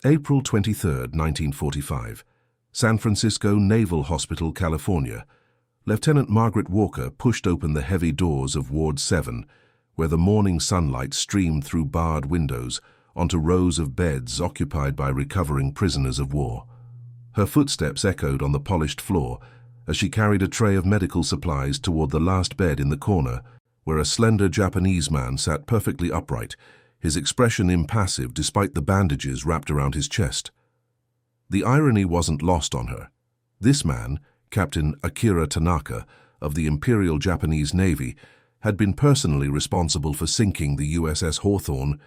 April 23, 1945. San Francisco Naval Hospital, California. Lieutenant Margaret Walker pushed open the heavy doors of Ward 7, where the morning sunlight streamed through barred windows onto rows of beds occupied by recovering prisoners of war. Her footsteps echoed on the polished floor as she carried a tray of medical supplies toward the last bed in the corner, where a slender Japanese man sat perfectly upright, his expression impassive despite the bandages wrapped around his chest. The irony wasn't lost on her. This man, Captain Akira Tanaka of the Imperial Japanese Navy, had been personally responsible for sinking the USS Hawthorne,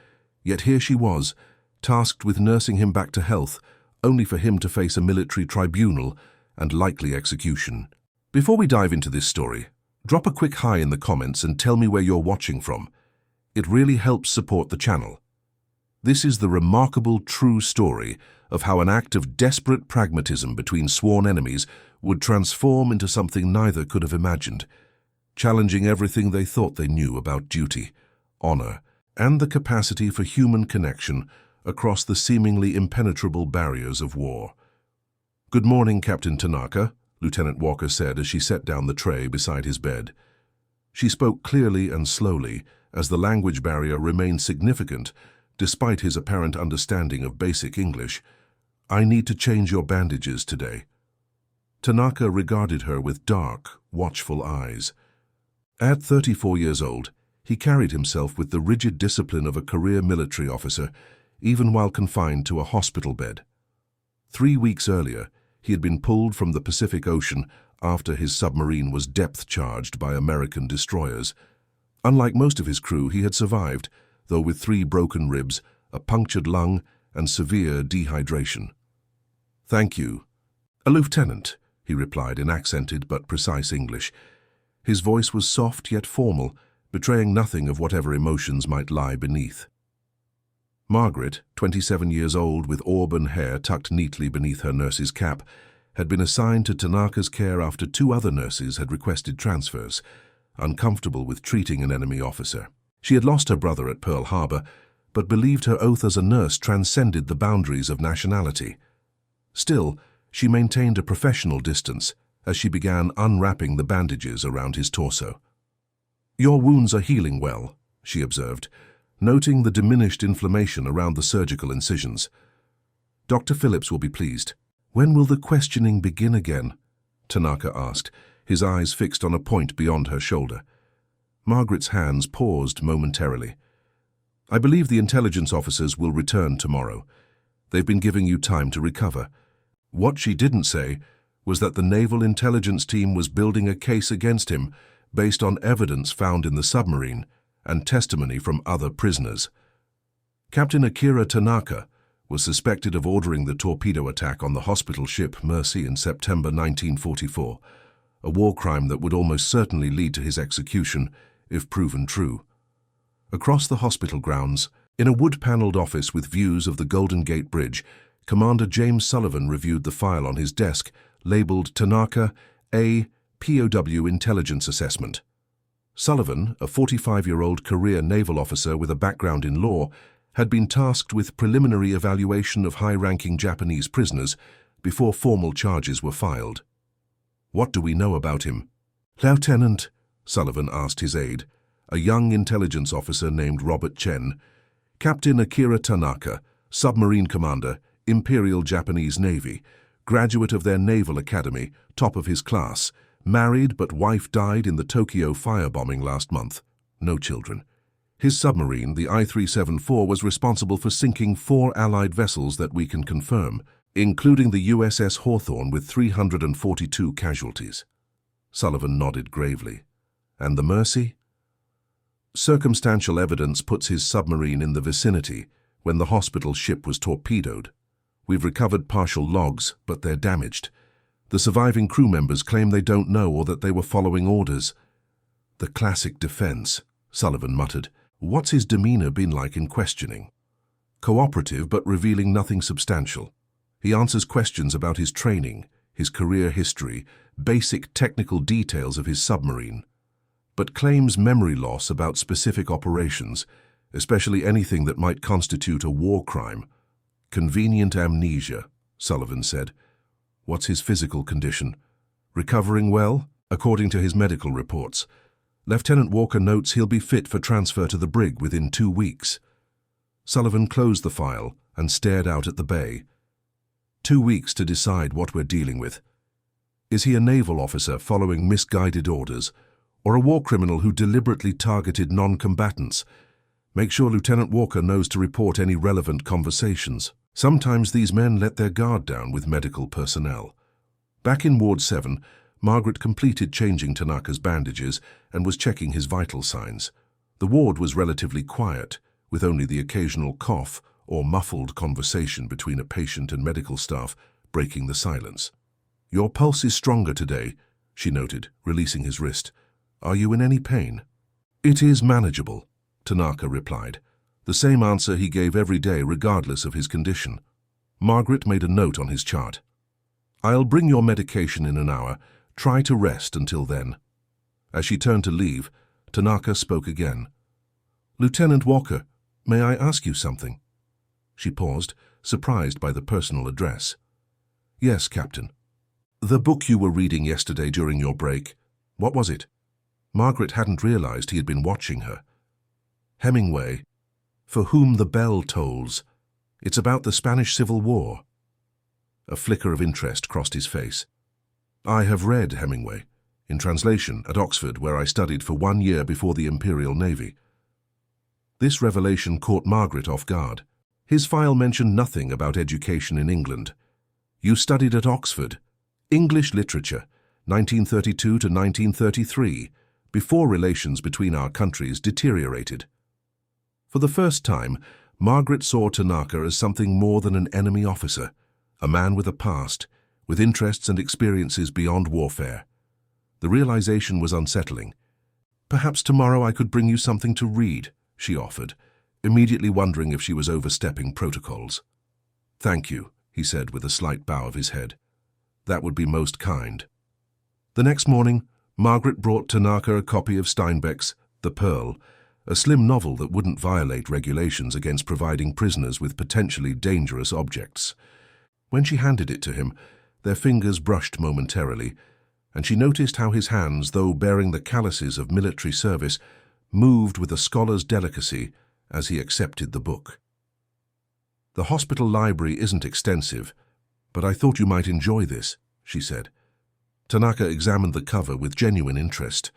yet here she was, tasked with nursing him back to health, only for him to face a military tribunal and likely execution. Before we dive into this story, drop a quick hi in the comments and tell me where you're watching from. It really helps support the channel. This is the remarkable true story of how an act of desperate pragmatism between sworn enemies would transform into something neither could have imagined, challenging everything they thought they knew about duty, honor, and the capacity for human connection across the seemingly impenetrable barriers of war. "Good morning, Captain Tanaka," Lieutenant Walker said as she set down the tray beside his bed. She spoke clearly and slowly, as the language barrier remained significant despite his apparent understanding of basic English. "I need to change your bandages today." Tanaka regarded her with dark, watchful eyes. At 34 years old, he carried himself with the rigid discipline of a career military officer, even while confined to a hospital bed. 3 weeks earlier, he had been pulled from the Pacific Ocean after his submarine was depth-charged by American destroyers. Unlike most of his crew, he had survived, though with 3 broken ribs, a punctured lung, and severe dehydration. "Thank you." "A lieutenant," he replied in accented but precise English. His voice was soft yet formal, betraying nothing of whatever emotions might lie beneath. Margaret, 27 years old with auburn hair tucked neatly beneath her nurse's cap, had been assigned to Tanaka's care after 2 other nurses had requested transfers, uncomfortable with treating an enemy officer. She had lost her brother at Pearl Harbor, but believed her oath as a nurse transcended the boundaries of nationality. Still, she maintained a professional distance as she began unwrapping the bandages around his torso. "Your wounds are healing well," she observed, noting the diminished inflammation around the surgical incisions. "Dr. Phillips will be pleased." "When will the questioning begin again?" Tanaka asked, his eyes fixed on a point beyond her shoulder. Margaret's hands paused momentarily. "I believe the intelligence officers will return tomorrow. They've been giving you time to recover." What she didn't say was that the Naval Intelligence Team was building a case against him based on evidence found in the submarine and testimony from other prisoners. Captain Akira Tanaka was suspected of ordering the torpedo attack on the hospital ship Mercy in September 1944, a war crime that would almost certainly lead to his execution if proven true. Across the hospital grounds, in a wood-paneled office with views of the Golden Gate Bridge, Commander James Sullivan reviewed the file on his desk, labeled Tanaka A. POW Intelligence Assessment. Sullivan, a 45-year-old career naval officer with a background in law, had been tasked with preliminary evaluation of high-ranking Japanese prisoners before formal charges were filed. "What do we know about him?" "Lieutenant," Sullivan asked his aide, a young intelligence officer named Robert Chen, "Captain Akira Tanaka, submarine commander, Imperial Japanese Navy, graduate of their naval academy, top of his class, married but wife died in the Tokyo firebombing last month. No children. His submarine, the I-374, was responsible for sinking 4 Allied vessels that we can confirm, including the USS Hawthorne with 342 casualties." Sullivan nodded gravely. "And the Mercy?" "Circumstantial evidence puts his submarine in the vicinity when the hospital ship was torpedoed. We've recovered partial logs, but they're damaged. The surviving crew members claim they don't know or that they were following orders." "The classic defense," Sullivan muttered. "What's his demeanor been like in questioning?" "Cooperative but revealing nothing substantial. He answers questions about his training, his career history, basic technical details of his submarine, but claims memory loss about specific operations, especially anything that might constitute a war crime. Convenient amnesia, Sullivan said. What's his physical condition? Recovering well? According to his medical reports. Lieutenant Walker notes he'll be fit for transfer to the brig within 2 weeks. Sullivan closed the file and stared out at the bay. 2 weeks to decide what we're dealing with. Is he a naval officer following misguided orders, or a war criminal who deliberately targeted non-combatants? Make sure Lieutenant Walker knows to report any relevant conversations. Sometimes these men let their guard down with medical personnel. Back in Ward 7, Margaret completed changing Tanaka's bandages and was checking his vital signs. The ward was relatively quiet, with only the occasional cough or muffled conversation between a patient and medical staff breaking the silence. Your pulse is stronger today, she noted, releasing his wrist. Are you in any pain? It is manageable, Tanaka replied, the same answer he gave every day regardless of his condition. Margaret made a note on his chart. I'll bring your medication in an hour. Try to rest until then. As she turned to leave, Tanaka spoke again. Lieutenant Walker, may I ask you something? She paused, surprised by the personal address. Yes, Captain. The book you were reading yesterday during your break, what was it? Margaret hadn't realized he had been watching her. Hemingway, For Whom the Bell Tolls. It's about the Spanish Civil War. A flicker of interest crossed his face. I have read Hemingway, in translation, at Oxford, where I studied for 1 year before the Imperial Navy. This revelation caught Margaret off guard. His file mentioned nothing about education in England. You studied at Oxford. English literature, 1932 to 1933, before relations between our countries deteriorated. For the first time, Margaret saw Tanaka as something more than an enemy officer, a man with a past, with interests and experiences beyond warfare. The realization was unsettling. Perhaps tomorrow I could bring you something to read, she offered, immediately wondering if she was overstepping protocols. Thank you, he said with a slight bow of his head. That would be most kind. The next morning, Margaret brought Tanaka a copy of Steinbeck's The Pearl, a slim novel that wouldn't violate regulations against providing prisoners with potentially dangerous objects. When she handed it to him, their fingers brushed momentarily, and she noticed how his hands, though bearing the calluses of military service, moved with a scholar's delicacy as he accepted the book. The hospital library isn't extensive, but I thought you might enjoy this, she said. Tanaka examined the cover with genuine interest.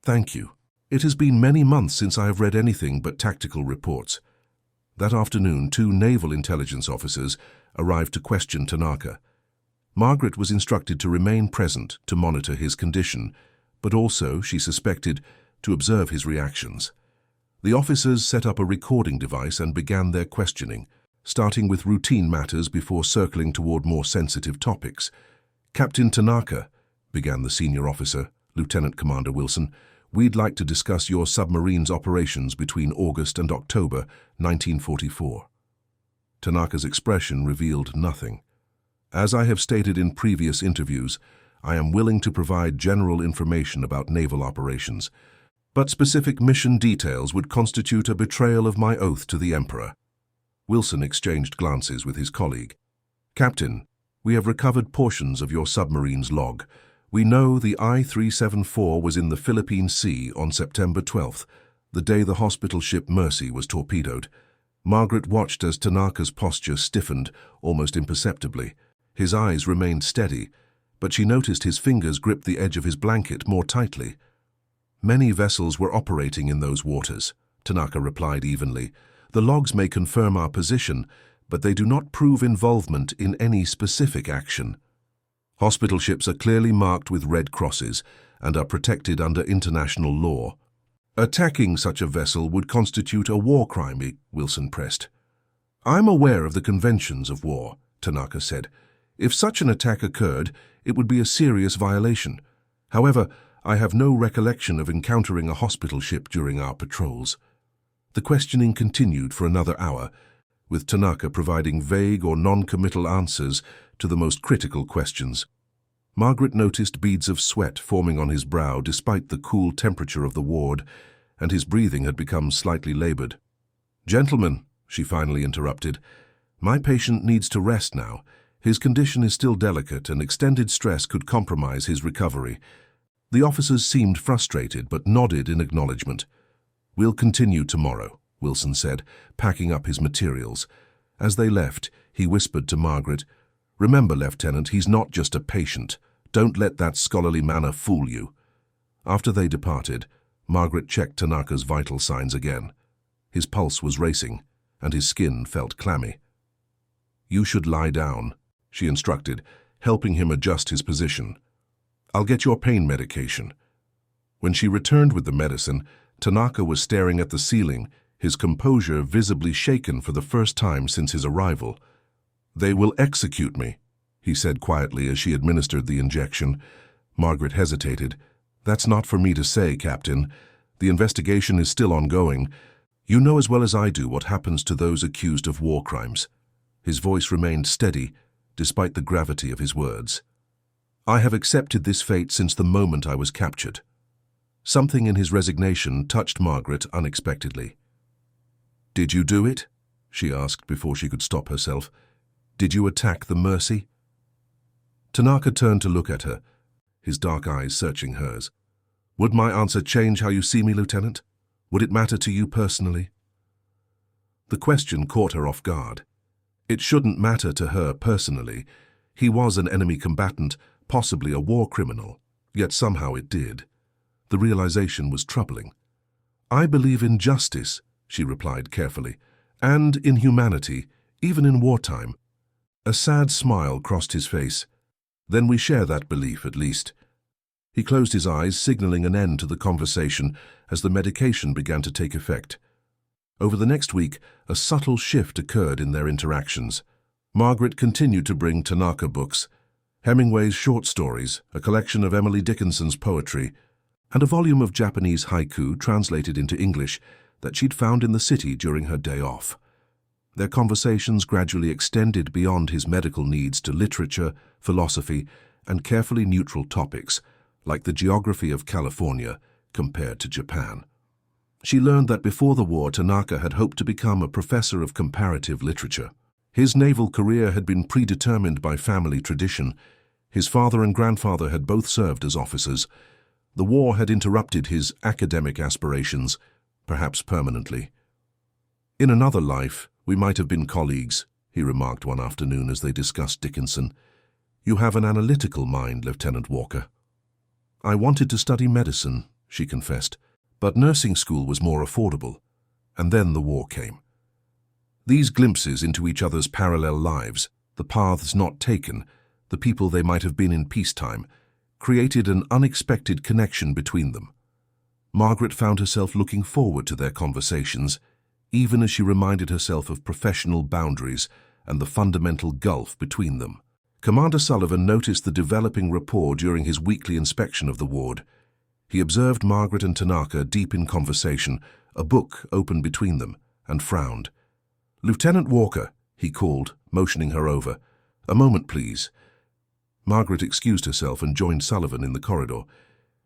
Thank you. It has been many months since I have read anything but tactical reports. That afternoon, 2 naval intelligence officers arrived to question Tanaka. Margaret was instructed to remain present to monitor his condition, but also, she suspected, to observe his reactions. The officers set up a recording device and began their questioning, starting with routine matters before circling toward more sensitive topics. Captain Tanaka, began the senior officer, Lieutenant Commander Wilson, we'd like to discuss your submarine's operations between August and October 1944. Tanaka's expression revealed nothing. As I have stated in previous interviews, I am willing to provide general information about naval operations, but specific mission details would constitute a betrayal of my oath to the Emperor. Wilson exchanged glances with his colleague. Captain, we have recovered portions of your submarine's log. We know the I-374 was in the Philippine Sea on September 12th, the day the hospital ship Mercy was torpedoed. Margaret watched as Tanaka's posture stiffened almost imperceptibly. His eyes remained steady, but she noticed his fingers gripped the edge of his blanket more tightly. Many vessels were operating in those waters, Tanaka replied evenly. The logs may confirm our position, but they do not prove involvement in any specific action. Hospital ships are clearly marked with red crosses and are protected under international law. Attacking such a vessel would constitute a war crime, Wilson pressed. I'm aware of the conventions of war, Tanaka said. If such an attack occurred, it would be a serious violation. However, I have no recollection of encountering a hospital ship during our patrols. The questioning continued for another hour, with Tanaka providing vague or non-committal answers to the most critical questions. Margaret noticed beads of sweat forming on his brow despite the cool temperature of the ward, and his breathing had become slightly labored. Gentlemen, she finally interrupted, My patient needs to rest now. His condition is still delicate and extended stress could compromise his recovery. The officers seemed frustrated but nodded in acknowledgement. We'll continue tomorrow, Wilson said, packing up his materials. As they left, he whispered to Margaret, Remember, Lieutenant, he's not just a patient. Don't let that scholarly manner fool you. After they departed, Margaret checked Tanaka's vital signs again. His pulse was racing, and his skin felt clammy. You should lie down, she instructed, helping him adjust his position. I'll get your pain medication. When she returned with the medicine, Tanaka was staring at the ceiling, his composure visibly shaken for the first time since his arrival. They will execute me, he said quietly as she administered the injection. Margaret hesitated. That's not for me to say, Captain. The investigation is still ongoing. You know as well as I do what happens to those accused of war crimes. His voice remained steady, despite the gravity of his words. I have accepted this fate since the moment I was captured. Something in his resignation touched Margaret unexpectedly. Did you do it? She asked before she could stop herself. Did you attack the Mercy? Tanaka turned to look at her, his dark eyes searching hers. Would my answer change how you see me, Lieutenant? Would it matter to you personally? The question caught her off guard. It shouldn't matter to her personally. He was an enemy combatant, possibly a war criminal, yet somehow it did. The realization was troubling. I believe in justice, she replied carefully, and in humanity, even in wartime. A sad smile crossed his face. Then we share that belief, at least. He closed his eyes, signaling an end to the conversation as the medication began to take effect. Over the next week, a subtle shift occurred in their interactions. Margaret continued to bring Tanaka books, Hemingway's short stories, a collection of Emily Dickinson's poetry, and a volume of Japanese haiku translated into English that she'd found in the city during her day off. Their conversations gradually extended beyond his medical needs to literature, philosophy, and carefully neutral topics, like the geography of California compared to Japan. She learned that before the war, Tanaka had hoped to become a professor of comparative literature. His naval career had been predetermined by family tradition. His father and grandfather had both served as officers. The war had interrupted his academic aspirations, perhaps permanently. In another life, we might have been colleagues, he remarked one afternoon as they discussed Dickinson. You have an analytical mind, Lieutenant Walker. I wanted to study medicine, she confessed, but nursing school was more affordable. And then the war came. These glimpses into each other's parallel lives, the paths not taken, the people they might have been in peacetime, created an unexpected connection between them. Margaret found herself looking forward to their conversations, even as she reminded herself of professional boundaries and the fundamental gulf between them. Commander Sullivan noticed the developing rapport during his weekly inspection of the ward. He observed Margaret and Tanaka deep in conversation, a book open between them, and frowned. Lieutenant Walker, he called, motioning her over. A moment, please. Margaret excused herself and joined Sullivan in the corridor.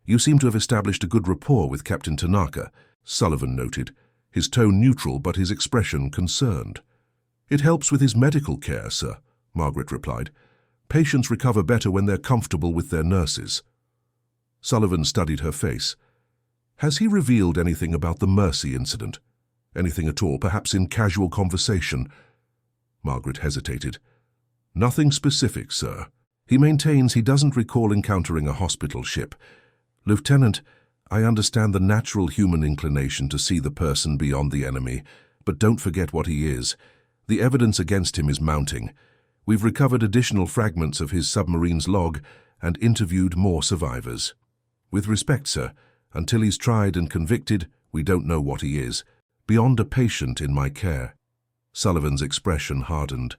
You seem to have established a good rapport with Captain Tanaka, Sullivan noted, his tone neutral but his expression concerned. It helps with his medical care, sir, Margaret replied. Patients recover better when they're comfortable with their nurses. Sullivan studied her face. Has he revealed anything about the Mercy incident? Anything at all, perhaps in casual conversation? Margaret hesitated. Nothing specific, sir. He maintains he doesn't recall encountering a hospital ship. Lieutenant, I understand the natural human inclination to see the person beyond the enemy, but don't forget what he is. The evidence against him is mounting. We've recovered additional fragments of his submarine's log and interviewed more survivors. With respect, sir, until he's tried and convicted, we don't know what he is. Beyond a patient in my care. Sullivan's expression hardened.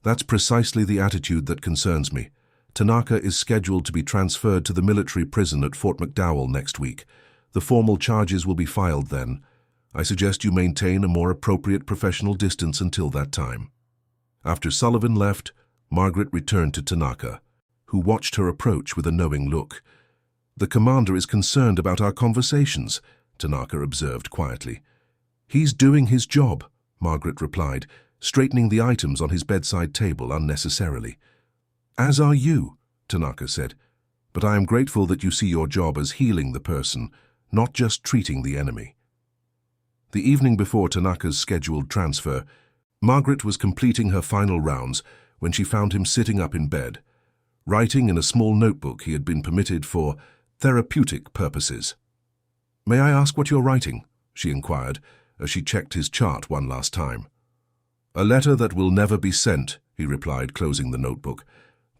That's precisely the attitude that concerns me. Tanaka is scheduled to be transferred to the military prison at Fort McDowell next week. The formal charges will be filed then. I suggest you maintain a more appropriate professional distance until that time. After Sullivan left, Margaret returned to Tanaka, who watched her approach with a knowing look. The commander is concerned about our conversations, Tanaka observed quietly. He's doing his job, Margaret replied, straightening the items on his bedside table unnecessarily. "As are you," Tanaka said, "but I am grateful that you see your job as healing the person, not just treating the enemy." The evening before Tanaka's scheduled transfer, Margaret was completing her final rounds when she found him sitting up in bed, writing in a small notebook he had been permitted for therapeutic purposes. "May I ask what you're writing?" she inquired, as she checked his chart one last time. "A letter that will never be sent," he replied, closing the notebook,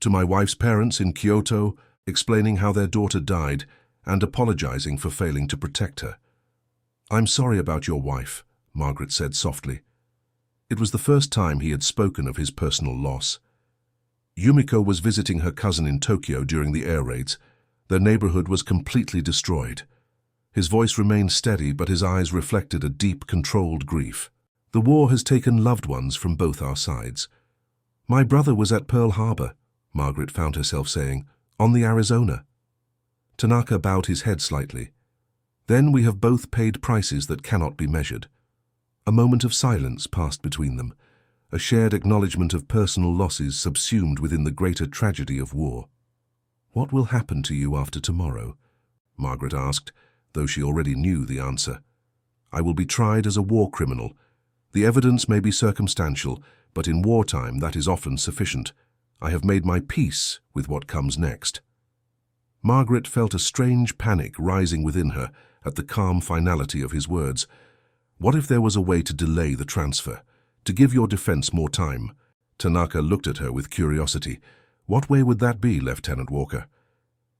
"to my wife's parents in Kyoto, explaining how their daughter died and apologizing for failing to protect her." "I'm sorry about your wife," Margaret said softly. It was the first time he had spoken of his personal loss. Yumiko was visiting her cousin in Tokyo during the air raids. Their neighborhood was completely destroyed. His voice remained steady, but his eyes reflected a deep, controlled grief. "The war has taken loved ones from both our sides." "My brother was at Pearl Harbor," Margaret found herself saying, "on the Arizona." Tanaka bowed his head slightly. "Then we have both paid prices that cannot be measured." A moment of silence passed between them, a shared acknowledgement of personal losses subsumed within the greater tragedy of war. "What will happen to you after tomorrow?" Margaret asked, though she already knew the answer. "I will be tried as a war criminal. The evidence may be circumstantial, but in wartime that is often sufficient. I have made my peace with what comes next." Margaret felt a strange panic rising within her at the calm finality of his words. What if there was a way to delay the transfer, to give your defense more time? Tanaka looked at her with curiosity. What way would that be, Lieutenant Walker?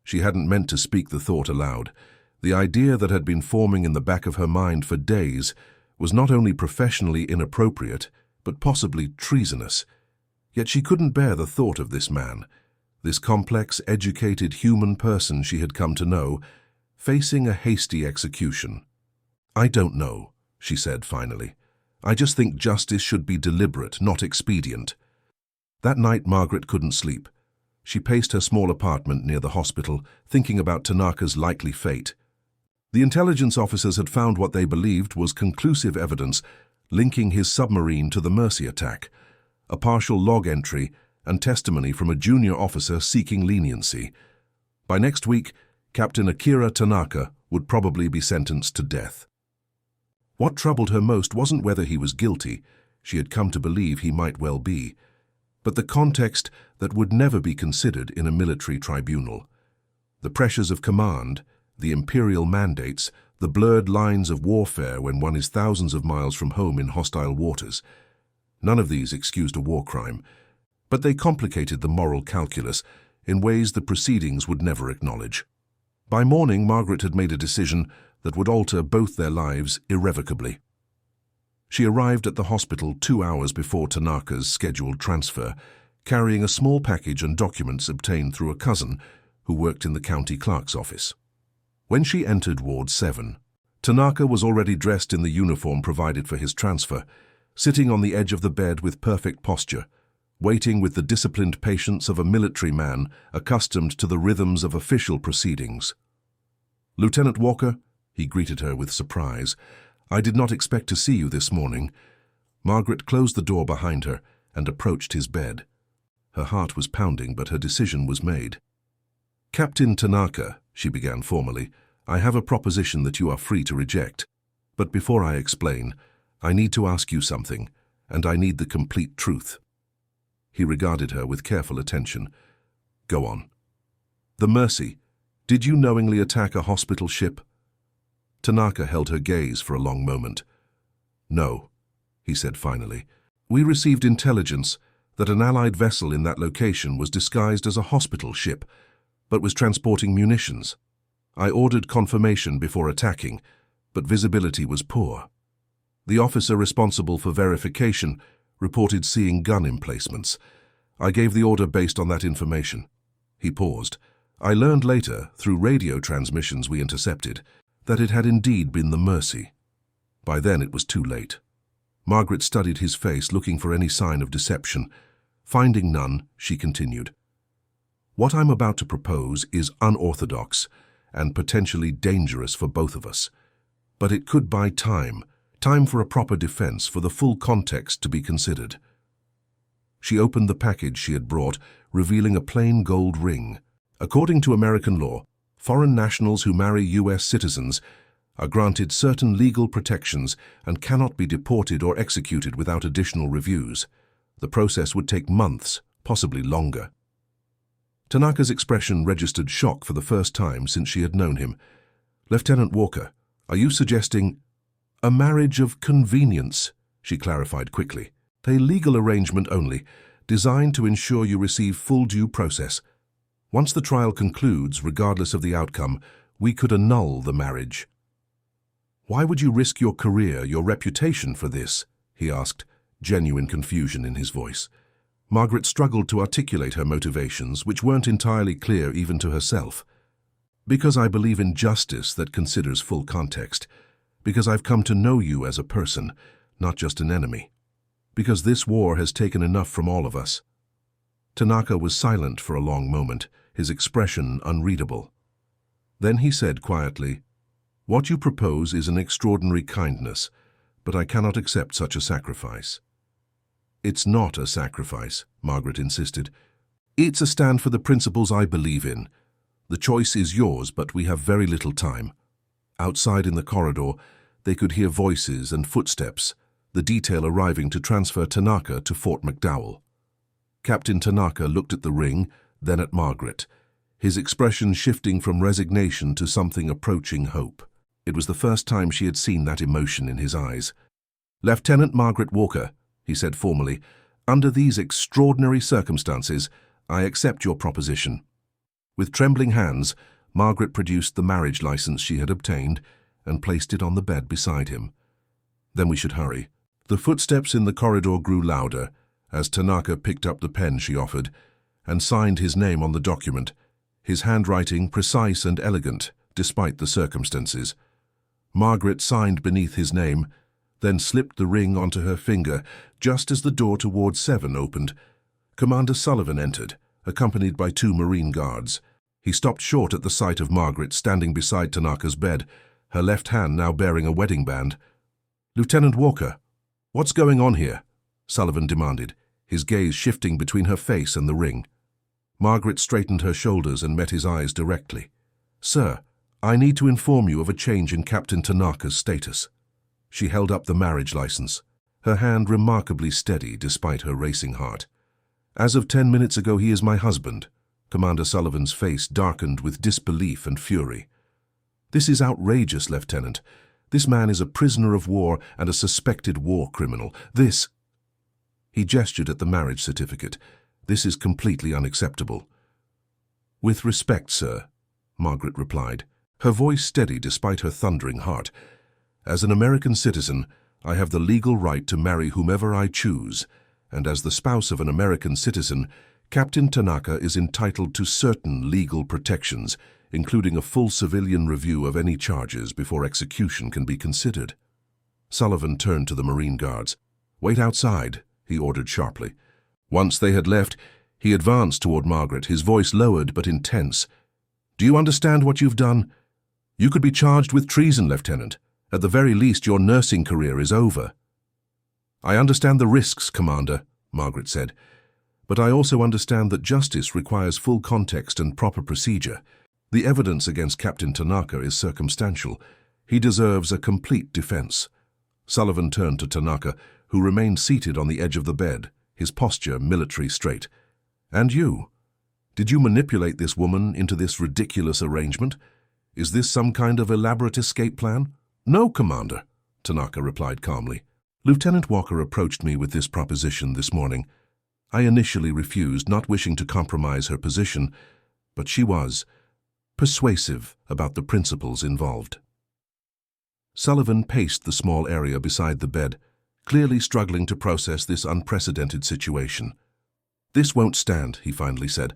She hadn't meant to speak the thought aloud. The idea that had been forming in the back of her mind for days was not only professionally inappropriate, but possibly treasonous. Yet she couldn't bear the thought of this man, this complex, educated human person she had come to know, facing a hasty execution. "I don't know," she said finally. "I just think justice should be deliberate, not expedient." That night Margaret couldn't sleep. She paced her small apartment near the hospital, thinking about Tanaka's likely fate. The intelligence officers had found what they believed was conclusive evidence linking his submarine to the Mercy attack, a partial log entry and testimony from a junior officer seeking leniency. By next week, Captain Akira Tanaka would probably be sentenced to death. What troubled her most wasn't whether he was guilty, she had come to believe he might well be, but the context that would never be considered in a military tribunal. The pressures of command, the imperial mandates, the blurred lines of warfare when one is thousands of miles from home in hostile waters. None of these excused a war crime, but they complicated the moral calculus in ways the proceedings would never acknowledge. By morning, Margaret had made a decision that would alter both their lives irrevocably. She arrived at the hospital 2 hours before Tanaka's scheduled transfer, carrying a small package and documents obtained through a cousin who worked in the county clerk's office. When she entered Ward 7, Tanaka was already dressed in the uniform provided for his transfer, sitting on the edge of the bed with perfect posture, waiting with the disciplined patience of a military man accustomed to the rhythms of official proceedings. "Lieutenant Walker," he greeted her with surprise, "I did not expect to see you this morning." Margaret closed the door behind her and approached his bed. Her heart was pounding, but her decision was made. "Captain Tanaka," she began formally, "I have a proposition that you are free to reject. But before I explain, I need to ask you something, and I need the complete truth." He regarded her with careful attention. "Go on." "The Mercy. Did you knowingly attack a hospital ship?" Tanaka held her gaze for a long moment. "No," he said finally. "We received intelligence that an Allied vessel in that location was disguised as a hospital ship, but was transporting munitions. I ordered confirmation before attacking, but visibility was poor. The officer responsible for verification reported seeing gun emplacements. I gave the order based on that information." He paused. "I learned later, through radio transmissions we intercepted, that it had indeed been the Mercy. By then it was too late." Margaret studied his face, looking for any sign of deception. Finding none, she continued. "What I'm about to propose is unorthodox and potentially dangerous for both of us. But it could buy time, Time for a proper defense, for the full context to be considered. She opened the package she had brought, revealing a plain gold ring. According to American law, foreign nationals who marry U.S. citizens are granted certain legal protections and cannot be deported or executed without additional reviews. The process would take months, possibly longer. Tanaka's expression registered shock for the first time since she had known him. "Lieutenant Walker, are you suggesting a marriage of convenience?" she clarified quickly. "A legal arrangement only, designed to ensure you receive full due process. Once the trial concludes, regardless of the outcome, we could annul the marriage." "Why would you risk your career, your reputation for this?" he asked, genuine confusion in his voice. Margaret struggled to articulate her motivations, which weren't entirely clear even to herself. "Because I believe in justice that considers full context. Because I've come to know you as a person, not just an enemy. Because this war has taken enough from all of us." Tanaka was silent for a long moment, his expression unreadable. Then he said quietly, "What you propose is an extraordinary kindness, but I cannot accept such a sacrifice." "It's not a sacrifice," Margaret insisted. "It's a stand for the principles I believe in. The choice is yours, but we have very little time." Outside in the corridor, they could hear voices and footsteps, the detail arriving to transfer Tanaka to Fort McDowell. Captain Tanaka looked at the ring, then at Margaret, his expression shifting from resignation to something approaching hope. It was the first time she had seen that emotion in his eyes. "Lieutenant Margaret Walker," he said formally, "under these extraordinary circumstances, I accept your proposition." With trembling hands, Margaret produced the marriage license she had obtained and placed it on the bed beside him. "Then we should hurry." The footsteps in the corridor grew louder as Tanaka picked up the pen she offered and signed his name on the document, his handwriting precise and elegant despite the circumstances. Margaret signed beneath his name, then slipped the ring onto her finger just as the door to Ward 7 opened. Commander Sullivan entered, accompanied by 2 Marine guards. He stopped short at the sight of Margaret standing beside Tanaka's bed, her left hand now bearing a wedding band. "Lieutenant Walker, what's going on here?" Sullivan demanded, his gaze shifting between her face and the ring. Margaret straightened her shoulders and met his eyes directly. "Sir, I need to inform you of a change in Captain Tanaka's status." She held up the marriage license, her hand remarkably steady despite her racing heart. "As of 10 minutes ago, he is my husband." Commander Sullivan's face darkened with disbelief and fury. "This is outrageous, Lieutenant. This man is a prisoner of war and a suspected war criminal. This—" He gestured at the marriage certificate. "This is completely unacceptable." "With respect, sir," Margaret replied, her voice steady despite her thundering heart. "As an American citizen, I have the legal right to marry whomever I choose, and as the spouse of an American citizen, Captain Tanaka is entitled to certain legal protections, including a full civilian review of any charges before execution can be considered." Sullivan turned to the Marine guards. "Wait outside," he ordered sharply. Once they had left, he advanced toward Margaret, his voice lowered but intense. "Do you understand what you've done? You could be charged with treason, Lieutenant. At the very least, your nursing career is over." "I understand the risks, Commander," Margaret said, "but I also understand that justice requires full context and proper procedure. The evidence against Captain Tanaka is circumstantial. He deserves a complete defense." Sullivan turned to Tanaka, who remained seated on the edge of the bed, his posture military straight. "And you? Did you manipulate this woman into this ridiculous arrangement? Is this some kind of elaborate escape plan?" "No, Commander," Tanaka replied calmly. "Lieutenant Walker approached me with this proposition this morning. I initially refused, not wishing to compromise her position, but she was persuasive about the principles involved." Sullivan paced the small area beside the bed, clearly struggling to process this unprecedented situation. "This won't stand," he finally said.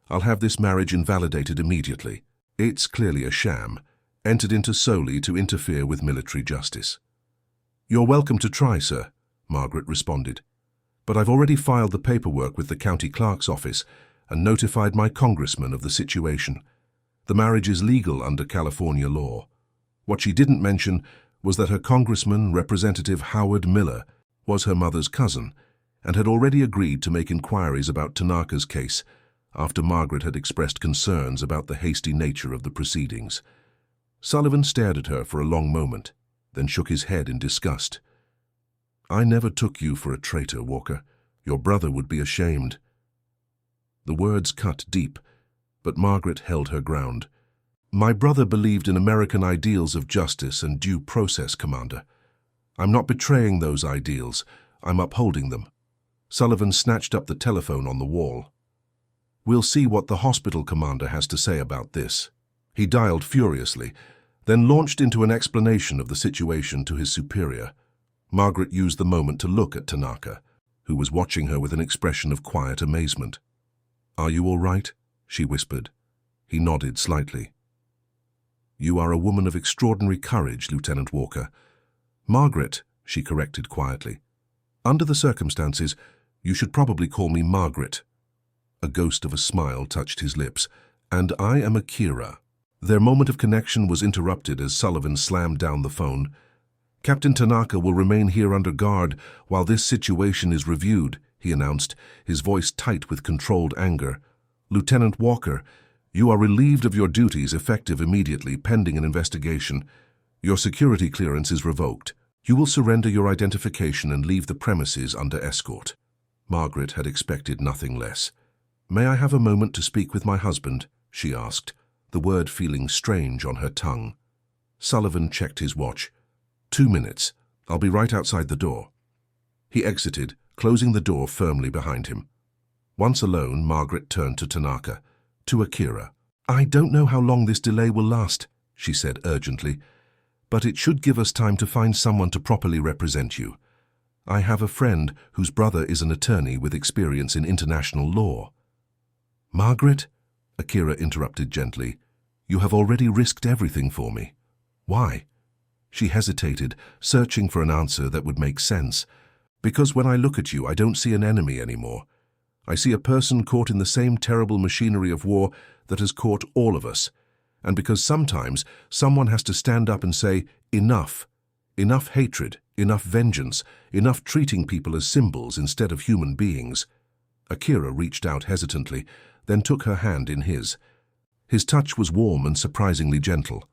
"I'll have this marriage invalidated immediately. It's clearly a sham, entered into solely to interfere with military justice." "You're welcome to try, sir," Margaret responded. "But I've already filed the paperwork with the county clerk's office and notified my congressman of the situation. The marriage is legal under California law. What she didn't mention was that her congressman, Representative Howard Miller, was her mother's cousin and had already agreed to make inquiries about Tanaka's case after Margaret had expressed concerns about the hasty nature of the proceedings. Sullivan stared at her for a long moment, then shook his head in disgust. "I never took you for a traitor, Walker. Your brother would be ashamed." The words cut deep, but Margaret held her ground. "My brother believed in American ideals of justice and due process, Commander. I'm not betraying those ideals. I'm upholding them." Sullivan snatched up the telephone on the wall. "We'll see what the hospital commander has to say about this." He dialed furiously, then launched into an explanation of the situation to his superior. Margaret used the moment to look at Tanaka, who was watching her with an expression of quiet amazement. "Are you all right?" she whispered. He nodded slightly. "You are a woman of extraordinary courage, Lieutenant Walker." "Margaret," she corrected quietly. "Under the circumstances, you should probably call me Margaret." A ghost of a smile touched his lips. "And I am Akira." Their moment of connection was interrupted as Sullivan slammed down the phone. "Captain Tanaka will remain here under guard while this situation is reviewed," he announced, his voice tight with controlled anger. "Lieutenant Walker, you are relieved of your duties effective immediately pending an investigation. Your security clearance is revoked. You will surrender your identification and leave the premises under escort." Margaret had expected nothing less. "May I have a moment to speak with my husband?" she asked, the word feeling strange on her tongue. Sullivan checked his watch. 2 minutes. I'll be right outside the door." He exited, closing the door firmly behind him. Once alone, Margaret turned to Tanaka, to Akira. "I don't know how long this delay will last," she said urgently, "but it should give us time to find someone to properly represent you. I have a friend whose brother is an attorney with experience in international law." "Margaret," Akira interrupted gently, "you have already risked everything for me. Why?" She hesitated, searching for an answer that would make sense. "Because when I look at you, I don't see an enemy anymore. I see a person caught in the same terrible machinery of war that has caught all of us. And because sometimes someone has to stand up and say, enough. Enough hatred, enough vengeance, enough treating people as symbols instead of human beings." Akira reached out hesitantly, then took her hand in his. His touch was warm and surprisingly gentle.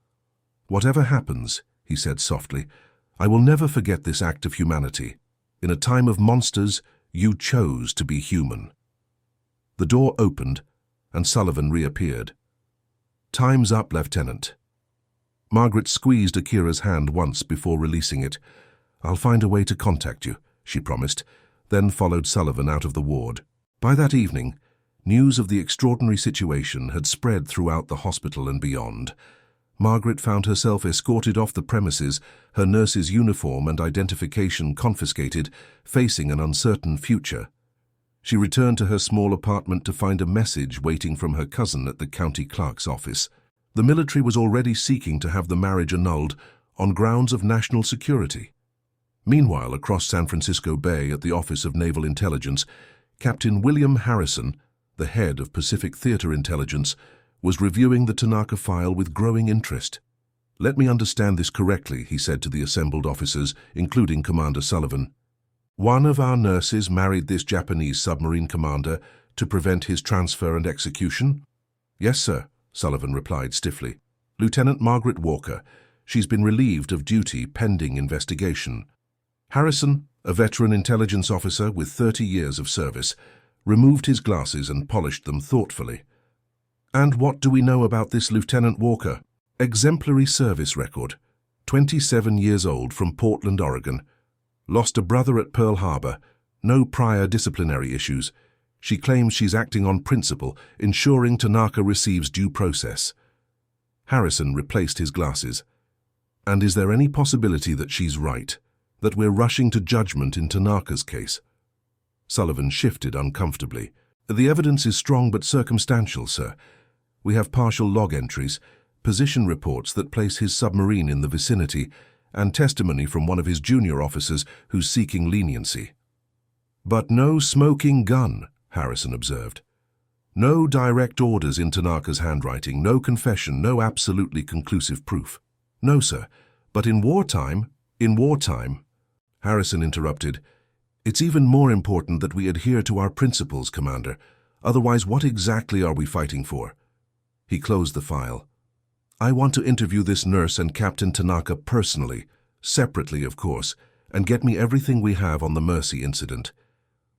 "Whatever happens," he said softly, "I will never forget this act of humanity. In a time of monsters, you chose to be human." The door opened, and Sullivan reappeared. "Time's up, Lieutenant." Margaret squeezed Akira's hand once before releasing it. "I'll find a way to contact you," she promised, then followed Sullivan out of the ward. By that evening, news of the extraordinary situation had spread throughout the hospital and beyond. Margaret found herself escorted off the premises, her nurse's uniform and identification confiscated, facing an uncertain future. She returned to her small apartment to find a message waiting from her cousin at the county clerk's office. The military was already seeking to have the marriage annulled on grounds of national security. Meanwhile, across San Francisco Bay at the Office of Naval Intelligence, Captain William Harrison, the head of Pacific Theater Intelligence, was reviewing the Tanaka file with growing interest. "Let me understand this correctly," he said to the assembled officers, including Commander Sullivan. "One of our nurses married this Japanese submarine commander to prevent his transfer and execution?" "Yes, sir," Sullivan replied stiffly. "Lieutenant Margaret Walker. She's been relieved of duty pending investigation." Harrison, a veteran intelligence officer with 30 years of service, removed his glasses and polished them thoughtfully. "And what do we know about this Lieutenant Walker?" "Exemplary service record. 27 years old, from Portland, Oregon. Lost a brother at Pearl Harbor. No prior disciplinary issues. She claims she's acting on principle, ensuring Tanaka receives due process." Harrison replaced his glasses. "And is there any possibility that she's right? That we're rushing to judgment in Tanaka's case?" Sullivan shifted uncomfortably. "The evidence is strong but circumstantial, sir. We have partial log entries, position reports that place his submarine in the vicinity, and testimony from one of his junior officers who's seeking leniency." "But no smoking gun," Harrison observed. "No direct orders in Tanaka's handwriting, no confession, no absolutely conclusive proof." "No, sir, But in wartime, Harrison interrupted, it's even more important that we adhere to our principles, Commander. Otherwise, what exactly are we fighting for? He closed the file. I want to interview this nurse and Captain Tanaka personally, separately, of course, and get me everything we have on the Mercy incident.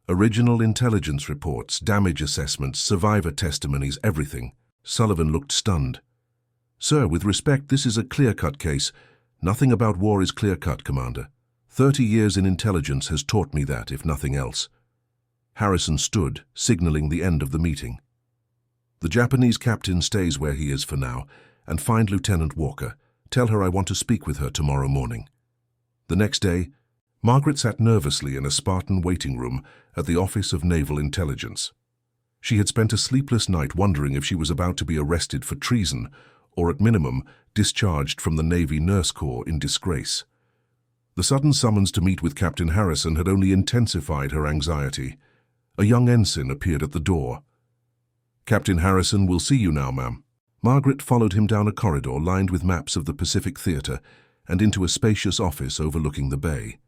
Original intelligence reports, damage assessments, survivor testimonies, everything. Sullivan looked stunned. Sir, with respect, this is a clear-cut case. Nothing about war is clear-cut, Commander. 30 years in intelligence has taught me that, if nothing else. Harrison stood, signaling the end of the meeting. The Japanese captain stays where he is for now, and find Lieutenant Walker. Tell her I want to speak with her tomorrow morning. The next day, Margaret sat nervously in a Spartan waiting room at the Office of Naval Intelligence. She had spent a sleepless night wondering if she was about to be arrested for treason, or at minimum, discharged from the Navy Nurse Corps in disgrace. The sudden summons to meet with Captain Harrison had only intensified her anxiety. A young ensign appeared at the door. Captain Harrison will see you now, ma'am. Margaret followed him down a corridor lined with maps of the Pacific Theatre and into a spacious office overlooking the bay.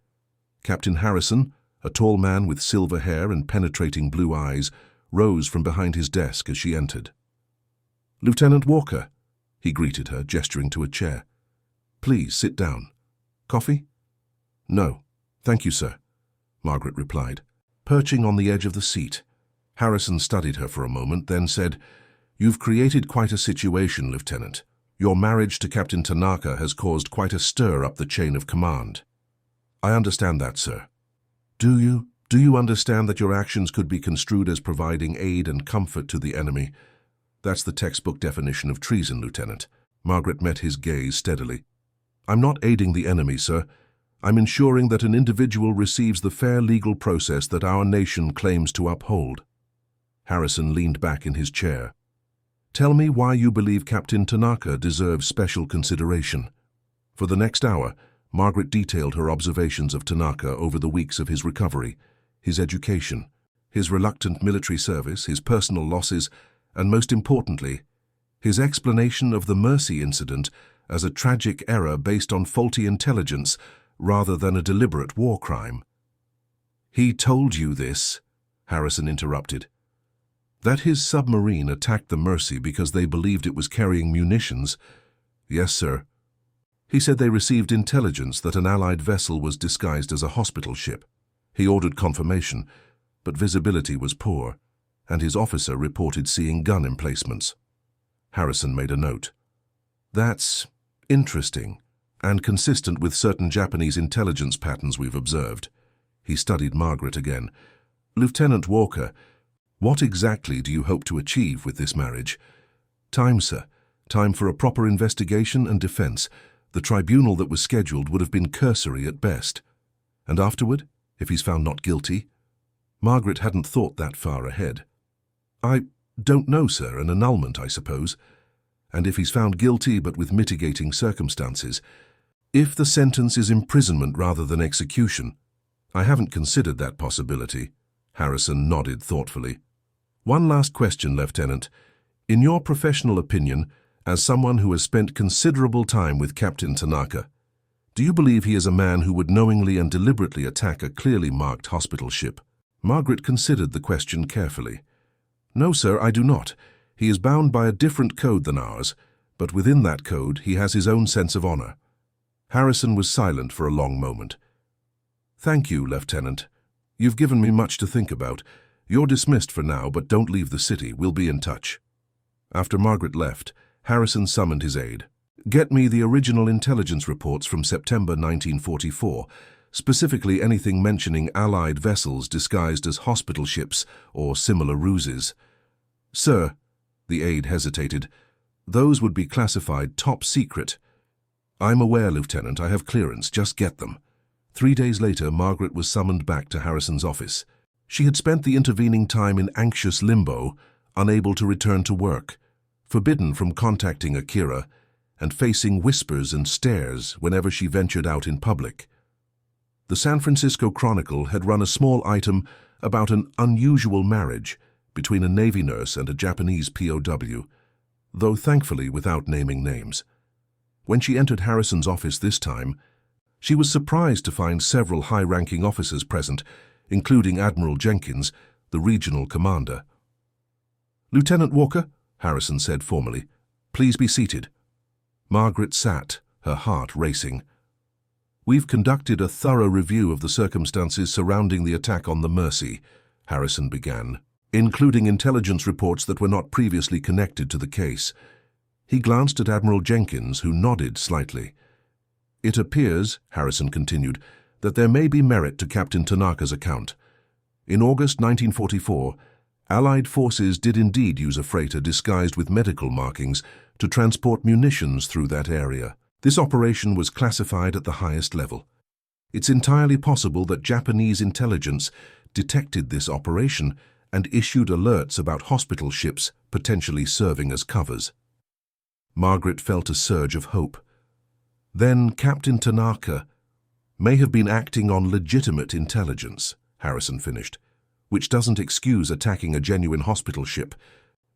Captain Harrison, a tall man with silver hair and penetrating blue eyes, rose from behind his desk as she entered. Lieutenant Walker, he greeted her, gesturing to a chair. Please sit down. Coffee? No, thank you, sir, Margaret replied. Perching on the edge of the seat, Harrison studied her for a moment, then said, You've created quite a situation, Lieutenant. Your marriage to Captain Tanaka has caused quite a stir up the chain of command. I understand that, sir. Do you? Do you understand that your actions could be construed as providing aid and comfort to the enemy? That's the textbook definition of treason, Lieutenant. Margaret met his gaze steadily. I'm not aiding the enemy, sir. I'm ensuring that an individual receives the fair legal process that our nation claims to uphold. Harrison leaned back in his chair. Tell me why you believe Captain Tanaka deserves special consideration. For the next hour, Margaret detailed her observations of Tanaka over the weeks of his recovery, his education, his reluctant military service, his personal losses, and most importantly, his explanation of the Mercy incident as a tragic error based on faulty intelligence rather than a deliberate war crime. He told you this, Harrison interrupted. That his submarine attacked the Mercy because they believed it was carrying munitions? Yes, sir. He said they received intelligence that an Allied vessel was disguised as a hospital ship. He ordered confirmation, but visibility was poor, and his officer reported seeing gun emplacements. Harrison made a note. That's interesting, and consistent with certain Japanese intelligence patterns we've observed. He studied Margaret again. Lieutenant Walker, what exactly do you hope to achieve with this marriage? Time, sir. Time for a proper investigation and defense. The tribunal that was scheduled would have been cursory at best. And afterward, if he's found not guilty? Margaret hadn't thought that far ahead. I don't know, sir, an annulment, I suppose. And if he's found guilty but with mitigating circumstances, if the sentence is imprisonment rather than execution, I haven't considered that possibility. Harrison nodded thoughtfully. One last question, Lieutenant. In your professional opinion, as someone who has spent considerable time with Captain Tanaka, do you believe he is a man who would knowingly and deliberately attack a clearly marked hospital ship? Margaret considered the question carefully. No, sir, I do not. He is bound by a different code than ours, but within that code he has his own sense of honor. Harrison was silent for a long moment. Thank you, Lieutenant. You've given me much to think about. You're dismissed for now, but don't leave the city. We'll be in touch. After Margaret left, Harrison summoned his aide. Get me the original intelligence reports from September 1944, specifically anything mentioning Allied vessels disguised as hospital ships or similar ruses. Sir, the aide hesitated, those would be classified top secret. I'm aware, Lieutenant, I have clearance, just get them. 3 days later, Margaret was summoned back to Harrison's office. She had spent the intervening time in anxious limbo, unable to return to work, forbidden from contacting Akira, and facing whispers and stares whenever she ventured out in public. The San Francisco Chronicle had run a small item about an unusual marriage between a Navy nurse and a Japanese POW, though thankfully without naming names. When she entered Harrison's office this time, she was surprised to find several high-ranking officers present, including Admiral Jenkins, the regional commander. "Lieutenant Walker," Harrison said formally, "please be seated." Margaret sat, her heart racing. "We've conducted a thorough review of the circumstances surrounding the attack on the Mercy," Harrison began, "including intelligence reports that were not previously connected to the case." He glanced at Admiral Jenkins, who nodded slightly. "It appears," Harrison continued, "that there may be merit to Captain Tanaka's account. In August 1944, Allied forces did indeed use a freighter disguised with medical markings to transport munitions through that area. This operation was classified at the highest level. It's entirely possible that Japanese intelligence detected this operation and issued alerts about hospital ships potentially serving as covers." Margaret felt a surge of hope. "Then Captain Tanaka may have been acting on legitimate intelligence," Harrison finished, "which doesn't excuse attacking a genuine hospital ship,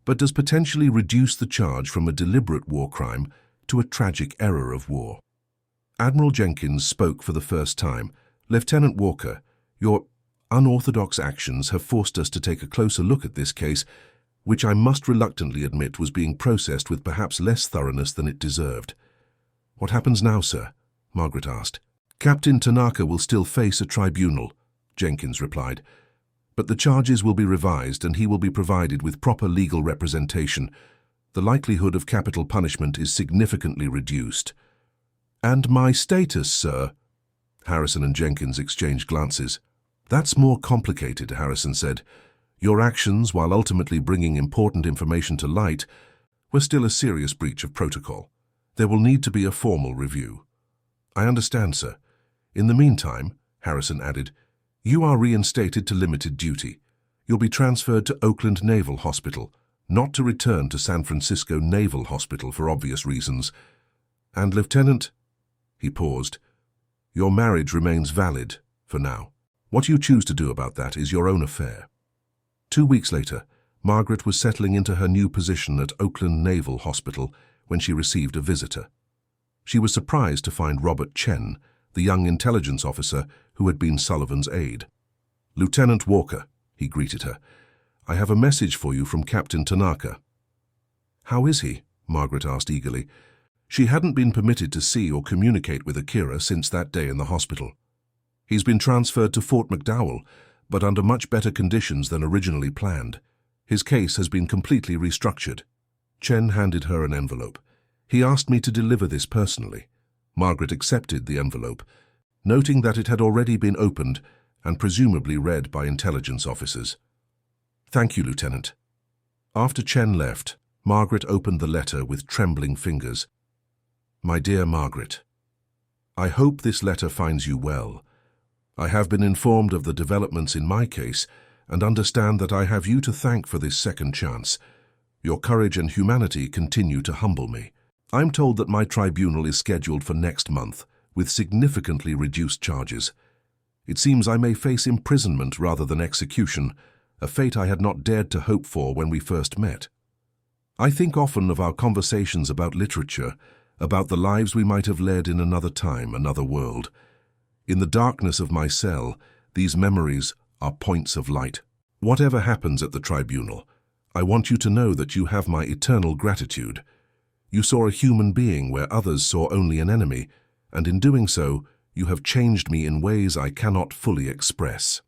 but does potentially reduce the charge from a deliberate war crime to a tragic error of war." Admiral Jenkins spoke for the first time. "Lieutenant Walker, your unorthodox actions have forced us to take a closer look at this case, which I must reluctantly admit was being processed with perhaps less thoroughness than it deserved." "What happens now, sir?" Margaret asked. "Captain Tanaka will still face a tribunal," Jenkins replied, "but the charges will be revised and he will be provided with proper legal representation. The likelihood of capital punishment is significantly reduced." "And my status, sir?" Harrison and Jenkins exchanged glances. "That's more complicated," Harrison said. "Your actions, while ultimately bringing important information to light, were still a serious breach of protocol. There will need to be a formal review." "I understand, sir. In the meantime," Harrison added, "you are reinstated to limited duty. You'll be transferred to Oakland Naval Hospital, not to return to San Francisco Naval Hospital for obvious reasons. And, Lieutenant," he paused, "your marriage remains valid for now. What you choose to do about that is your own affair." 2 weeks later, Margaret was settling into her new position at Oakland Naval Hospital when she received a visitor. She was surprised to find Robert Chen, the young intelligence officer who had been Sullivan's aide. "Lieutenant Walker," he greeted her, "I have a message for you from Captain Tanaka." "How is he?" Margaret asked eagerly. She hadn't been permitted to see or communicate with Akira since that day in the hospital. "He's been transferred to Fort McDowell, but under much better conditions than originally planned. His case has been completely restructured." Chen handed her an envelope. "He asked me to deliver this personally." Margaret accepted the envelope, noting that it had already been opened and presumably read by intelligence officers. "Thank you, Lieutenant." After Chen left, Margaret opened the letter with trembling fingers. "My dear Margaret, I hope this letter finds you well. I have been informed of the developments in my case and understand that I have you to thank for this second chance. Your courage and humanity continue to humble me. I'm told that my tribunal is scheduled for next month, with significantly reduced charges. It seems I may face imprisonment rather than execution, a fate I had not dared to hope for when we first met. I think often of our conversations about literature, about the lives we might have led in another time, another world. In the darkness of my cell, these memories are points of light. Whatever happens at the tribunal, I want you to know that you have my eternal gratitude. You saw a human being where others saw only an enemy, and in doing so, you have changed me in ways I cannot fully express.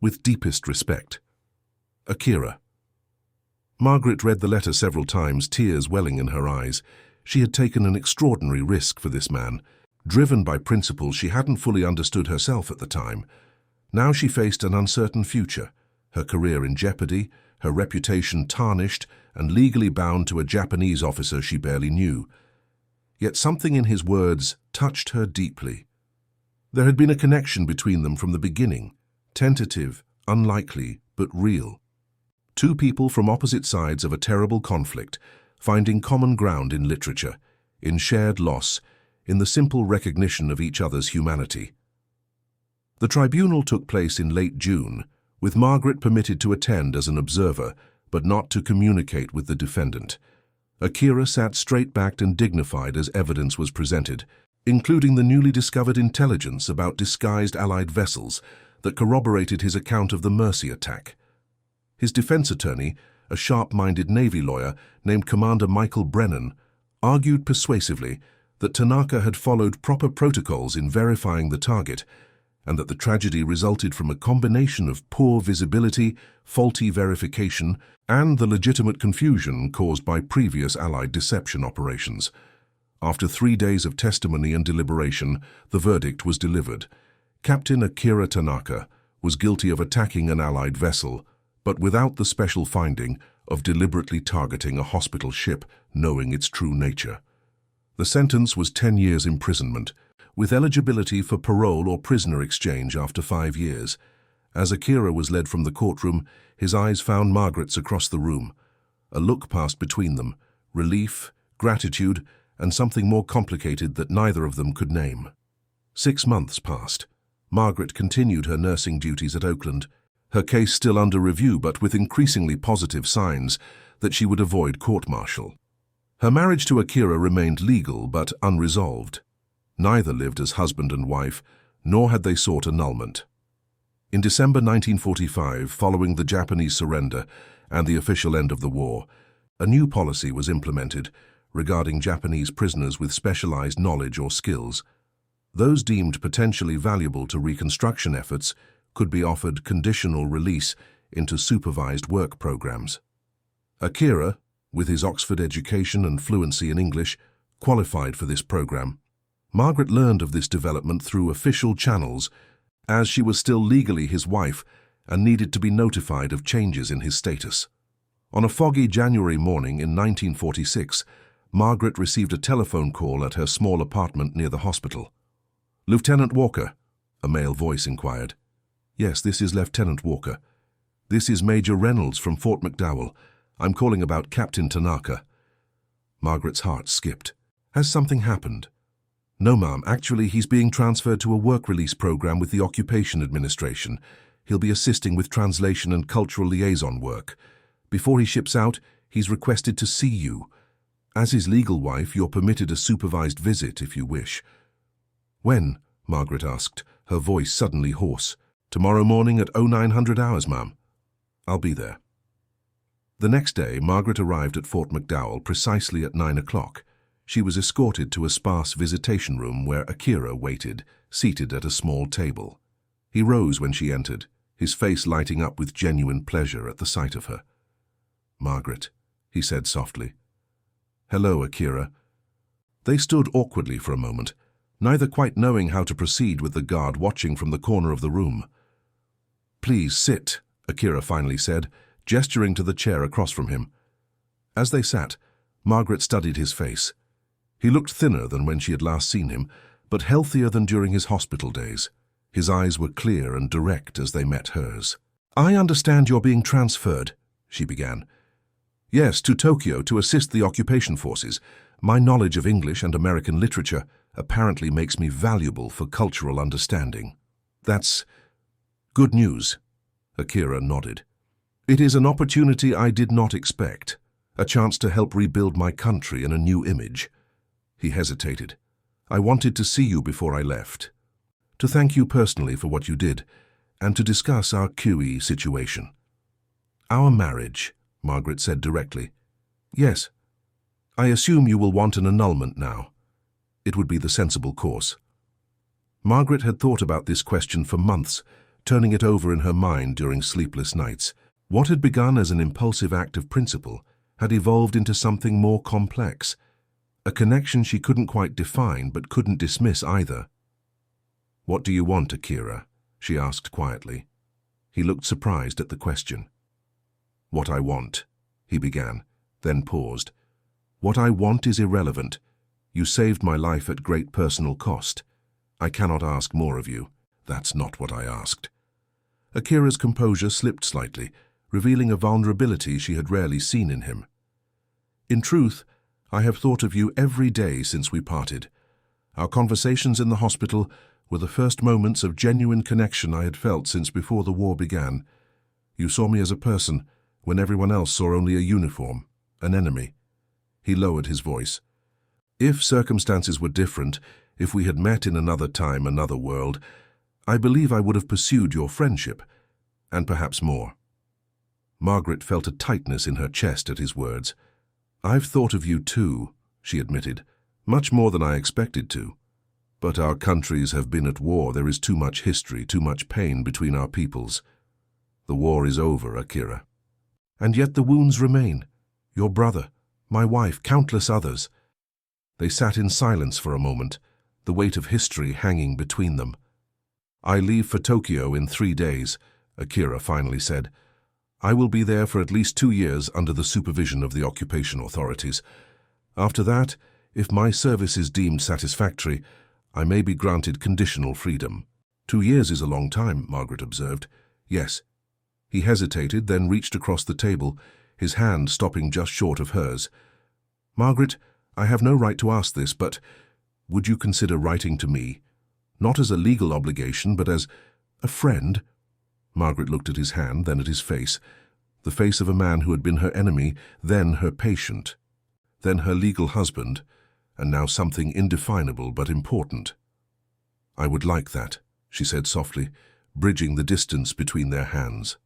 With deepest respect, Akira." Margaret read the letter several times, tears welling in her eyes. She had taken an extraordinary risk for this man, driven by principles she hadn't fully understood herself at the time. Now she faced an uncertain future, her career in jeopardy, her reputation tarnished, and legally bound to a Japanese officer she barely knew. Yet something in his words touched her deeply. There had been a connection between them from the beginning, tentative, unlikely, but real. Two people from opposite sides of a terrible conflict, finding common ground in literature, in shared loss, in the simple recognition of each other's humanity. The tribunal took place in late June, with Margaret permitted to attend as an observer, but not to communicate with the defendant. Akira sat straight-backed and dignified as evidence was presented, including the newly discovered intelligence about disguised Allied vessels that corroborated his account of the Mercy attack. His defense attorney, a sharp-minded Navy lawyer named Commander Michael Brennan, argued persuasively that Tanaka had followed proper protocols in verifying the target and that the tragedy resulted from a combination of poor visibility, faulty verification, and the legitimate confusion caused by previous Allied deception operations. After 3 days of testimony and deliberation, the verdict was delivered. Captain Akira Tanaka was guilty of attacking an Allied vessel, but without the special finding of deliberately targeting a hospital ship, knowing its true nature. The sentence was 10 years imprisonment, with eligibility for parole or prisoner exchange after 5 years. As Akira was led from the courtroom, his eyes found Margaret's across the room. A look passed between them, relief, gratitude, and something more complicated that neither of them could name. 6 months passed. Margaret continued her nursing duties at Oakland, her case still under review but with increasingly positive signs that she would avoid court-martial. Her marriage to Akira remained legal but unresolved. Neither lived as husband and wife, nor had they sought annulment. In December 1945, following the Japanese surrender and the official end of the war, a new policy was implemented regarding Japanese prisoners with specialized knowledge or skills. Those deemed potentially valuable to reconstruction efforts could be offered conditional release into supervised work programs. Akira, with his Oxford education and fluency in English, qualified for this program. Margaret learned of this development through official channels, as she was still legally his wife and needed to be notified of changes in his status. On a foggy January morning in 1946, Margaret received a telephone call at her small apartment near the hospital. "Lieutenant Walker," a male voice inquired. "Yes, this is Lieutenant Walker. This is Major Reynolds from Fort McDowell. I'm calling about Captain Tanaka." Margaret's heart skipped. "Has something happened?" "No, ma'am. Actually, he's being transferred to a work release program with the Occupation Administration. He'll be assisting with translation and cultural liaison work. Before he ships out, he's requested to see you. As his legal wife, you're permitted a supervised visit if you wish." "When?" Margaret asked, her voice suddenly hoarse. "Tomorrow morning at 0900 hours, ma'am." "I'll be there." The next day, Margaret arrived at Fort McDowell precisely at 9 o'clock. She was escorted to a sparse visitation room where Akira waited, seated at a small table. He rose when she entered, his face lighting up with genuine pleasure at the sight of her. "Margaret," he said softly. "Hello, Akira." They stood awkwardly for a moment, neither quite knowing how to proceed with the guard watching from the corner of the room. "Please sit," Akira finally said, gesturing to the chair across from him. As they sat, Margaret studied his face. He looked thinner than when she had last seen him, but healthier than during his hospital days. His eyes were clear and direct as they met hers. "I understand you're being transferred," she began. "Yes, to Tokyo to assist the occupation forces. My knowledge of English and American literature apparently makes me valuable for cultural understanding." "That's good news," Akira nodded. "It is an opportunity I did not expect, a chance to help rebuild my country in a new image." He hesitated. "I wanted to see you before I left, to thank you personally for what you did, and to discuss our QE situation." "Our marriage," Margaret said directly. "Yes. I assume you will want an annulment now. It would be the sensible course." Margaret had thought about this question for months, turning it over in her mind during sleepless nights. What had begun as an impulsive act of principle had evolved into something more complex, a connection she couldn't quite define but couldn't dismiss either. "What do you want, Akira?" she asked quietly. He looked surprised at the question. "What I want," he began, then paused. "What I want is irrelevant. You saved my life at great personal cost. I cannot ask more of you. That's not what I asked." Akira's composure slipped slightly, revealing a vulnerability she had rarely seen in him. "In truth, I have thought of you every day since we parted. Our conversations in the hospital were the first moments of genuine connection I had felt since before the war began. You saw me as a person, when everyone else saw only a uniform, an enemy. He lowered his voice. If circumstances were different, if we had met in another time, another world, I believe I would have pursued your friendship, and perhaps more. Margaret felt a tightness in her chest at his words. I've thought of you too, she admitted, much more than I expected to. But our countries have been at war. There is too much history, too much pain between our peoples. The war is over, Akira. And yet the wounds remain. Your brother, my wife, countless others. They sat in silence for a moment, the weight of history hanging between them. I leave for Tokyo in 3 days, Akira finally said. I will be there for at least 2 years under the supervision of the occupation authorities. After that, if my service is deemed satisfactory, I may be granted conditional freedom. 2 years is a long time, Margaret observed. Yes. He hesitated, then reached across the table, his hand stopping just short of hers. Margaret, I have no right to ask this, but would you consider writing to me? Not as a legal obligation, but as a friend? Margaret looked at his hand, then at his face. The face of a man who had been her enemy, then her patient, then her legal husband, and now something indefinable but important. I would like that, she said softly, bridging the distance between their hands.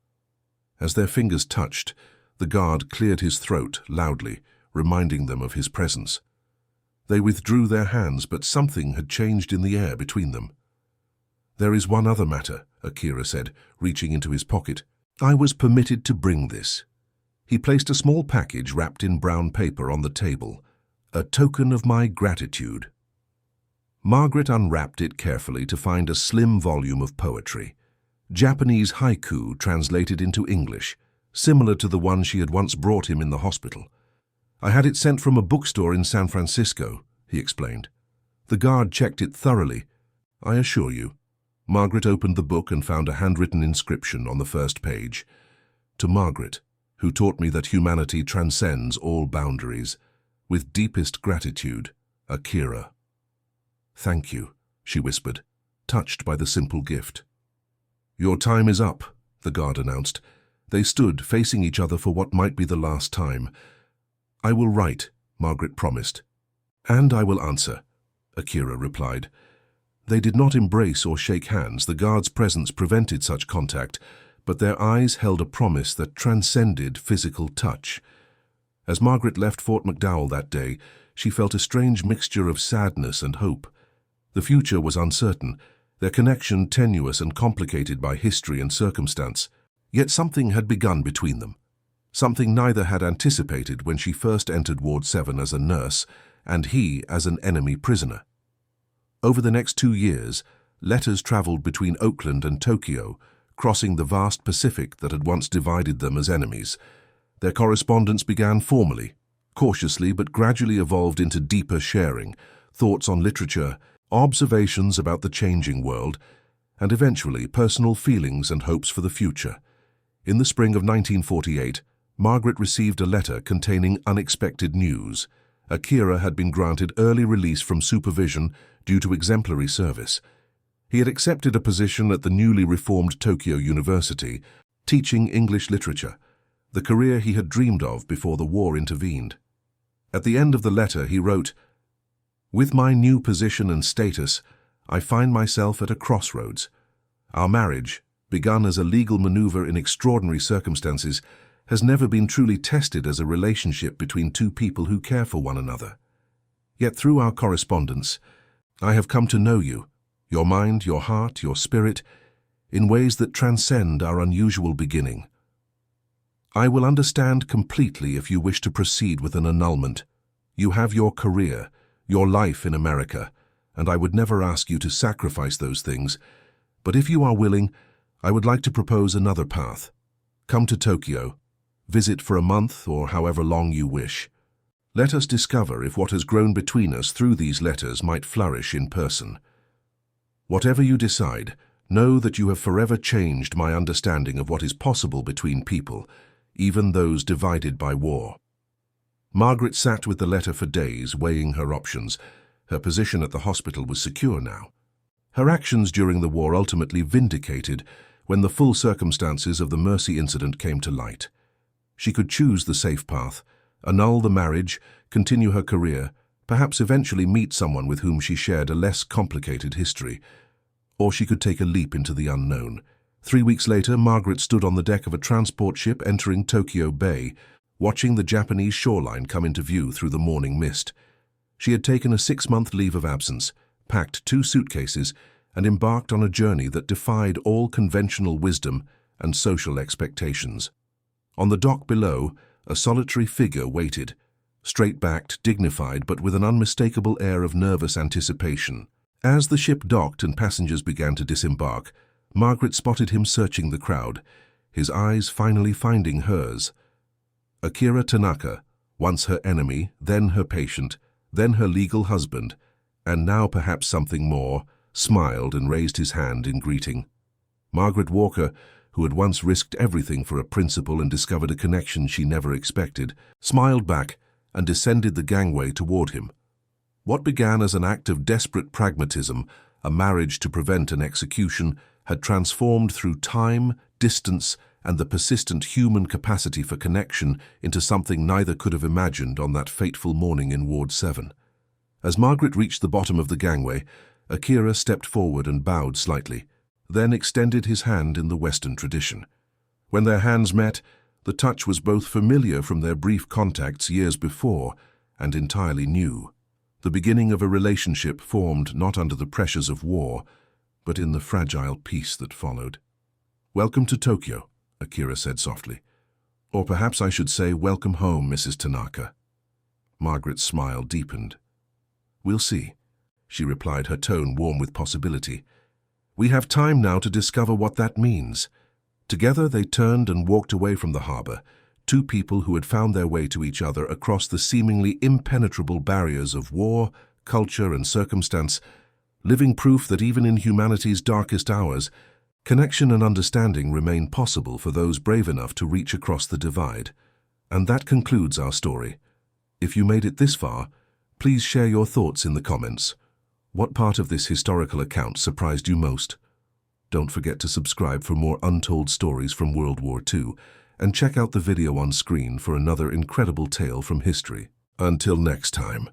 As their fingers touched, the guard cleared his throat loudly, reminding them of his presence. They withdrew their hands, but something had changed in the air between them. There is one other matter, Akira said, reaching into his pocket. I was permitted to bring this. He placed a small package wrapped in brown paper on the table, a token of my gratitude. Margaret unwrapped it carefully to find a slim volume of poetry, Japanese haiku translated into English, similar to the one she had once brought him in the hospital. I had it sent from a bookstore in San Francisco, he explained. The guard checked it thoroughly. I assure you. Margaret opened the book and found a handwritten inscription on the first page. To Margaret, who taught me that humanity transcends all boundaries. With deepest gratitude, Akira. Thank you, she whispered, touched by the simple gift. Your time is up, the guard announced. They stood, facing each other for what might be the last time. I will write, Margaret promised. And I will answer, Akira replied. They did not embrace or shake hands. The guard's presence prevented such contact, but their eyes held a promise that transcended physical touch. As Margaret left Fort McDowell that day, she felt a strange mixture of sadness and hope. The future was uncertain, their connection tenuous and complicated by history and circumstance. Yet something had begun between them. Something neither had anticipated when she first entered Ward 7 as a nurse, and he as an enemy prisoner. Over the next 2 years, letters traveled between Oakland and Tokyo, crossing the vast Pacific that had once divided them as enemies. Their correspondence began formally, cautiously, but gradually evolved into deeper sharing, thoughts on literature, observations about the changing world, and eventually personal feelings and hopes for the future. In the spring of 1948, Margaret received a letter containing unexpected news. Akira had been granted early release from supervision due to exemplary service. He had accepted a position at the newly reformed Tokyo University, teaching English literature, the career he had dreamed of before the war intervened. At the end of the letter he wrote, "With my new position and status, I find myself at a crossroads. Our marriage, begun as a legal maneuver in extraordinary circumstances, has never been truly tested as a relationship between two people who care for one another. Yet through our correspondence, I have come to know you, your mind, your heart, your spirit, in ways that transcend our unusual beginning. I will understand completely if you wish to proceed with an annulment. You have your career, your life in America, and I would never ask you to sacrifice those things. But if you are willing, I would like to propose another path. Come to Tokyo, visit for a month or however long you wish. Let us discover if what has grown between us through these letters might flourish in person. Whatever you decide, know that you have forever changed my understanding of what is possible between people, even those divided by war." Margaret sat with the letter for days, weighing her options. Her position at the hospital was secure now. Her actions during the war ultimately vindicated when the full circumstances of the Mercy incident came to light. She could choose the safe path, annul the marriage, continue her career, perhaps eventually meet someone with whom she shared a less complicated history. Or she could take a leap into the unknown. 3 weeks later, Margaret stood on the deck of a transport ship entering Tokyo Bay, watching the Japanese shoreline come into view through the morning mist. She had taken a 6-month leave of absence, packed 2 suitcases, and embarked on a journey that defied all conventional wisdom and social expectations. On the dock below, a solitary figure waited, straight-backed, dignified, but with an unmistakable air of nervous anticipation. As the ship docked and passengers began to disembark, Margaret spotted him searching the crowd, his eyes finally finding hers. Akira Tanaka, once her enemy, then her patient, then her legal husband, and now perhaps something more, smiled and raised his hand in greeting. Margaret Walker, who had once risked everything for a principle and discovered a connection she never expected, smiled back and descended the gangway toward him. What began as an act of desperate pragmatism, a marriage to prevent an execution, had transformed through time, distance, and the persistent human capacity for connection into something neither could have imagined on that fateful morning in Ward 7. As Margaret reached the bottom of the gangway, Akira stepped forward and bowed slightly, then extended his hand in the Western tradition. When their hands met, the touch was both familiar from their brief contacts years before and entirely new. The beginning of a relationship formed not under the pressures of war, but in the fragile peace that followed. "Welcome to Tokyo," Akira said softly. "Or perhaps I should say, welcome home, Mrs. Tanaka." Margaret's smile deepened. "We'll see," she replied, her tone warm with possibility. "We have time now to discover what that means." Together they turned and walked away from the harbor, 2 people who had found their way to each other across the seemingly impenetrable barriers of war, culture, and circumstance, living proof that even in humanity's darkest hours, connection and understanding remain possible for those brave enough to reach across the divide. And that concludes our story. If you made it this far, please share your thoughts in the comments. What part of this historical account surprised you most? Don't forget to subscribe for more untold stories from World War II, and check out the video on screen for another incredible tale from history. Until next time.